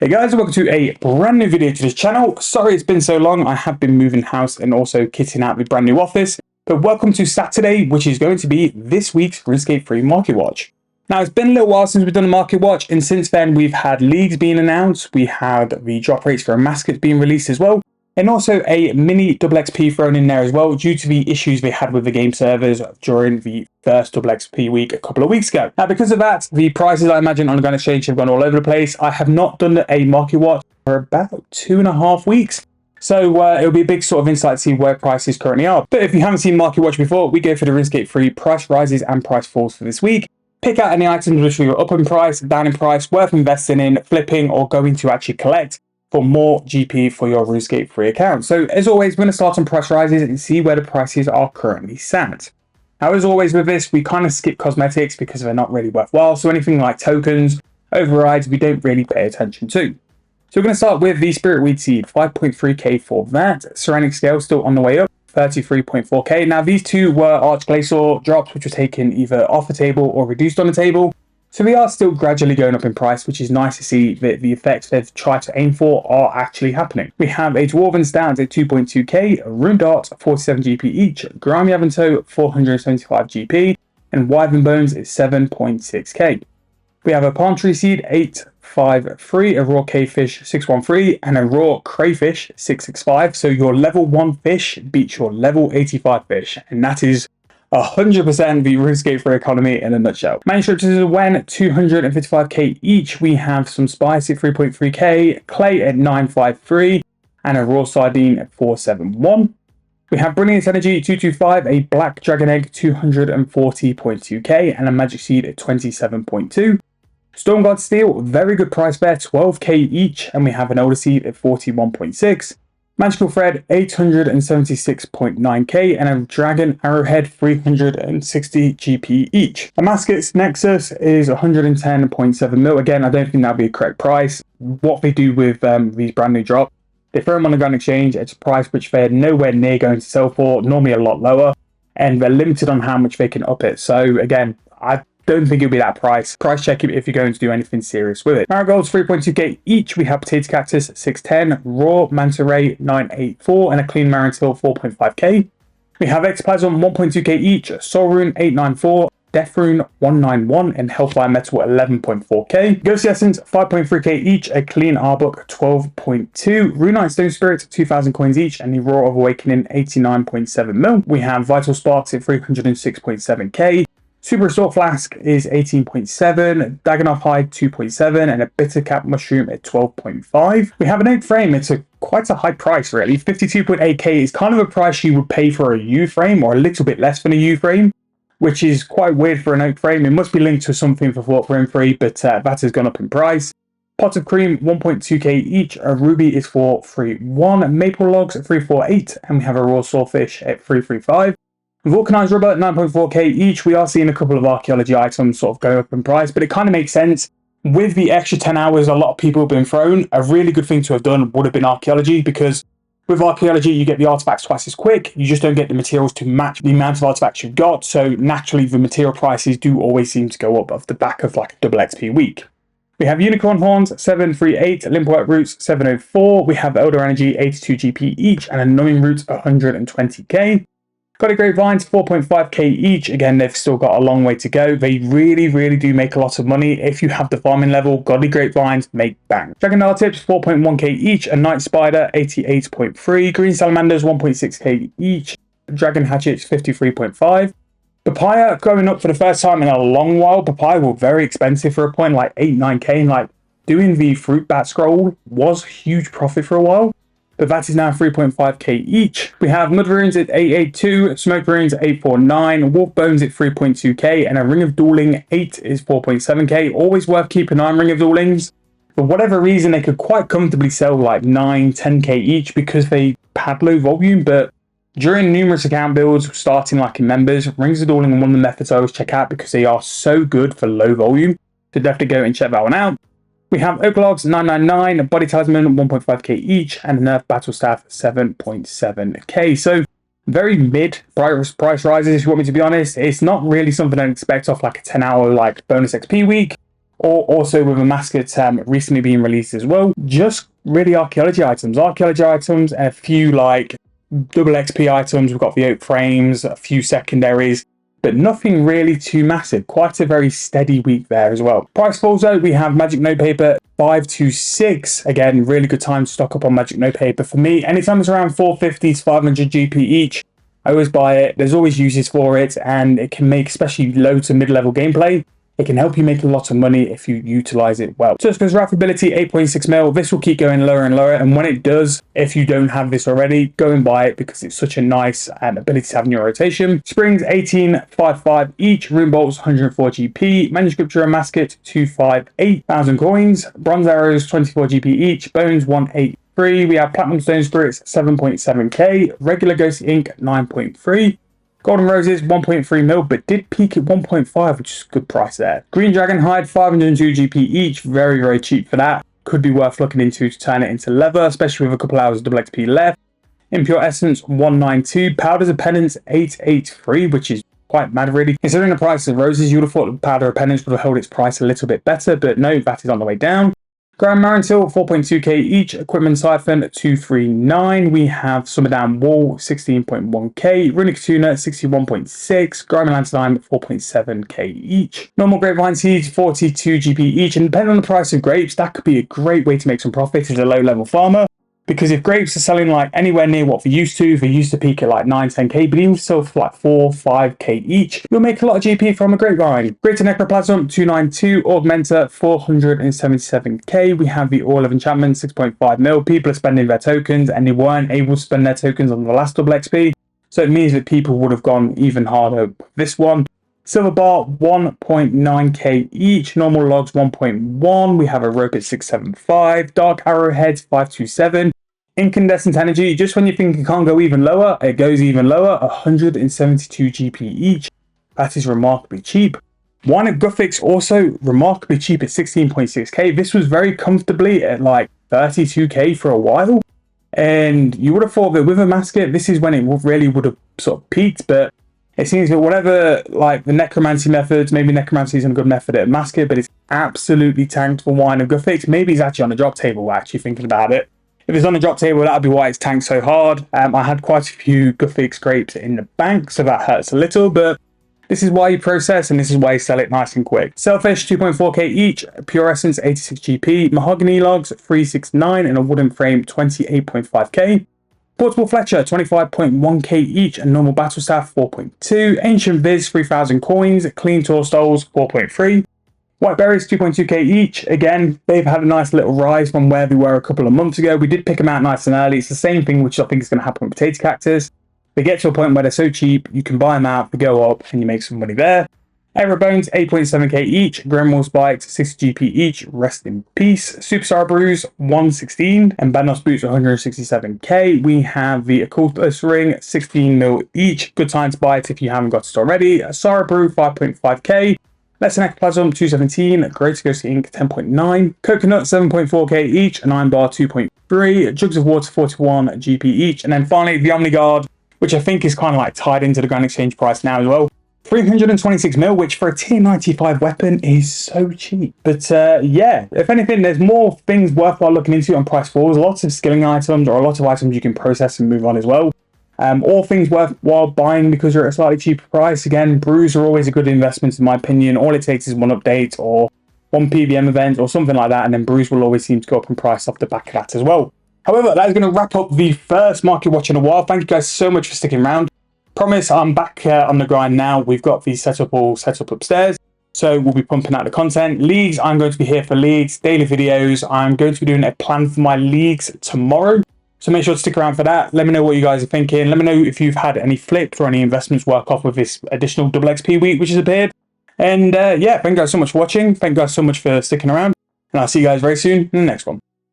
Hey guys, welcome to a brand new video to this channel. Sorry it's been so long, I have been moving house and also kitting out the brand new office. But welcome to Saturday, which is going to be this week's Runescape free Marketwatch. Now it's been a little while since we've done a Marketwatch, and since then we've had leagues being announced, we had the drop rates for Maskets being released as well, and also a mini double XP thrown in there as well due to the issues they had with the game servers during the first double XP week a couple of weeks ago. Now because of that, the prices I imagine on the Gun Exchange have gone all over the place. I have not done a Marketwatch for about 2.5 weeks. So it'll be a big sort of insight to see where prices currently are. But if you haven't seen Marketwatch before, we go for the Runescape free price rises and price falls for this week. Pick out any items which are up in price, down in price, worth investing in, flipping, or going to actually collect for more GP for your Runescape free account. So as always, we're going to start on price rises and see where the prices are currently sat. Now as always with this, we kind of skip cosmetics because they're not really worthwhile. So anything like tokens, overrides, we don't really pay attention to. So we're going to start with the Spirit Weed Seed, 5.3k for that. Ceramic Scale still on the way up, 33.4k. Now these two were Archglacier drops which were taken either off the table or reduced on the table. So they are still gradually going up in price, which is nice to see that the effects they've tried to aim for are actually happening. We have a Dwarven Stance at 2.2k, Rune Dart 47 GP each, Grimy Avantoe 475 GP, and Wyvern Bones is 7.6k. We have a Palm Tree Seed 853, a Raw Cavefish 613, and a Raw Crayfish 665. So your level 1 fish beats your level 85 fish, and that is 100% the Runescape free economy in a nutshell. Manuscripts is when 255k each. We have some Spice at 3.3k, Clay at 953, and a Raw Sardine at 471. We have Brilliance Energy 225, a Black Dragon Egg 240.2k, and a Magic Seed at 27.2. Storm God Steel, very good price there, 12k each, and we have an Older Seed at 41.6. Magical Thread 876.9k, and a Dragon Arrowhead 360 GP each. A Maskets Nexus is 110.7 mil. Again, I don't think that'd be a correct price. What they do with these brand new drops, they throw them on the Gun Exchange at a price which they're nowhere near going to sell for, normally a lot lower, and they're limited on how much they can up it. So again, I don't think it'll be that price. Price check it if you're going to do anything serious with it. Marigolds 3.2k each. We have Potato Cactus 610, Raw Manta Ray 984, and a Clean Marintil 4.5k. We have Ectoplasm 1.2k each, Soul Rune 894, Death Rune 191, and Hellfire Metal 11.4k. Ghost Essence 5.3k each, a Clean Arbok 12.2, Runite Stone Spirit 2,000 coins each, and the Roar of Awakening 89.7 mil. We have Vital Sparks at 306.7k. Super Restore Flask is 18.7, Dagonoth Hide 2.7, and a Bitter Cap Mushroom at 12.5. We have an Oak Frame. It's quite a high price really. 52.8k is kind of a price you would pay for a U frame, or a little bit less than a U frame, which is quite weird for an Oak Frame. It must be linked to something for Thought Frame Free, but that has gone up in price. Pot of Cream 1.2k each, a Ruby is 431, Maple Logs at 348, and we have a Raw Sawfish at 335. Vulcanized Rubber 9.4k each. We are seeing a couple of archaeology items sort of go up in price, but it kind of makes sense. With the extra 10 hours a lot of people have been thrown, a really good thing to have done would have been archaeology, because with archaeology you get the artifacts twice as quick, you just don't get the materials to match the amount of artifacts you've got, so naturally the material prices do always seem to go up off the back of like a double XP week. We have Unicorn Horns 738, Limpwork Roots 704, we have Elder Energy 82 GP each, and a Numbing Roots 120k. Godly Grapevines 4.5k each. Again, they've still got a long way to go. They really do make a lot of money. If you have the farming level, Godly Grapevines make bang. Dragon Dial Tips 4.1k each. A Night Spider 88.3. Green Salamanders 1.6k each. Dragon Hatchets 53.5. Papaya going up for the first time in a long while. Papaya were very expensive for a point, like 8-9k. Like doing the Fruit Bat Scroll was huge profit for a while, but that is now 3.5k each. We have Mud Runes at 882, Smoke Runes at 849, Wolf Bones at 3.2k, and a Ring of Dueling 8 is 4.7k. Always worth keeping an eye on Ring of Duelings. For whatever reason, they could quite comfortably sell like 9-10k each because they had low volume, but during numerous account builds, starting like in members, Rings of Dueling are one of the methods I always check out because they are so good for low volume. So definitely go and check that one out. We have Oak Logs 999, Body Talisman 1.5k each, and a Nerf Battle Staff 7.7k. So very mid price rises, if you want me to be honest. It's not really something I'd expect off like a 10-hour like bonus XP week, or also with a mascot recently being released as well. Just really archaeology items, a few like double XP items. We've got the oak frames, a few secondaries, but nothing really too massive. Quite a very steady week there as well. Price falls though, we have magic notepaper 526. Again, really good time to stock up on magic notepaper for me. Anytime it's around 450 to 500 GP each, I always buy it. There's always uses for it, and it can make especially low to mid-level gameplay. It can help you make a lot of money if you utilize it well. Tuskers Wrathability 8.6 mil. This will keep going lower and lower, and when it does, if you don't have this already, go and buy it because it's such a nice ability to have in your rotation. Springs 18.55 each. Rune Bolts 104 GP. Manuscript Drum Mascot 258,000 coins. Bronze Arrows 24 GP each. Bones 183. We have Platinum Stone Spirits 7.7k. Regular Ghost Ink 9.3. Golden Roses 1.3 mil, but did peak at 1.5, which is a good price there. Green Dragon Hide 502 GP each, very, very cheap for that. Could be worth looking into to turn it into leather, especially with a couple hours of double XP left. Impure Essence 192, Powders of Penance 883, which is quite mad really. Considering the price of roses, you would have thought the Powder of Penance would have held its price a little bit better, but no, that is on the way down. Grand Marantil 4.2k each. Equipment Siphon 239. We have Summer Down Wall 16.1k. Runic Tuna 61.6. Grimy Lantern 4.7k each. Normal Grapevine Seeds 42 GP each. And depending on the price of grapes, that could be a great way to make some profit as a low level farmer. Because if grapes are selling like anywhere near what they used to peak at like 9-10k, but even sell for like 4-5k each, you'll make a lot of GP from a grapevine. Greater Necroplasm 292, Augmenter 477k. We have the Oil of Enchantment 6.5 mil. People are spending their tokens and they weren't able to spend their tokens on the last double XP. So it means that people would have gone even harder with this one. Silver Bar 1.9k each. Normal Logs 1.1. We have a Rope at 675. Dark Arrowheads 527. Incandescent Energy, just when you think it can't go even lower, it goes even lower, 172 GP each. That is remarkably cheap. Wine of Guthix also remarkably cheap at 16.6k. This was very comfortably at like 32k for a while. And you would have thought that with a mascot, this is when it really would have sort of peaked, but it seems that whatever, like the necromancy methods, maybe necromancy isn't a good method at mascot, but it's absolutely tanked for Wine of Guthix. Maybe it's actually on the drop table, we're actually thinking about it. If it's on the drop table, that'd be why it's tanked so hard. I had quite a few Guthix grapes in the bank, so that hurts a little, but this is why you process and this is why you sell it nice and quick. Selfish 2.4k each, Pure Essence 86 GP, Mahogany Logs 369 and a wooden frame 28.5k. Portable Fletcher 25.1k each and normal Battle Staff 4.2. Ancient Viz 3000 coins, Clean Tourstoles 4.3. White Berries 2.2k each. Again, they've had a nice little rise from where they were a couple of months ago. We did pick them out nice and early. It's the same thing which I think is going to happen with Potato Cactus. They get to a point where they're so cheap, you can buy them out, they go up, and you make some money there. Aerobones 8.7k each. Gremwall Spikes 60 GP each. Rest in peace. Superstar Brews 116 and Badnos Boots 167k. We have the Occultist Ring 16 mil each. Good time to buy it if you haven't got it already. Sarah Brew 5.5k. Lesson Ectoplasm 217, Greater Ghost Ink 10.9, Coconut 7.4k each, an Iron Bar 2.3, Jugs of Water 41 GP each, and then finally the Omniguard, which I think is kind of like tied into the Grand Exchange price now as well. 326 mil, which for a tier 95 weapon is so cheap. But yeah, if anything, there's more things worthwhile looking into on price falls. Lots of skilling items or a lot of items you can process and move on as well. All things worthwhile buying because you're at a slightly cheaper price. Again, brews are always a good investment in my opinion. All it takes is one update or one PVM event or something like that, and then brews will always seem to go up in price off the back of that as well. However, that is going to wrap up the first Market Watch in a while. Thank you guys so much for sticking around. Promise I'm back on the grind now. We've got the setup all set up upstairs, so we'll be pumping out the content. Leagues, I'm going to be here for leagues, daily videos. I'm going to be doing a plan for my leagues tomorrow. So make sure to stick around for that. Let me know what you guys are thinking. Let me know if you've had any flips or any investments work off with this additional double XP week which has appeared. And yeah, thank you guys so much for watching. Thank you guys so much for sticking around. And I'll see you guys very soon in the next one.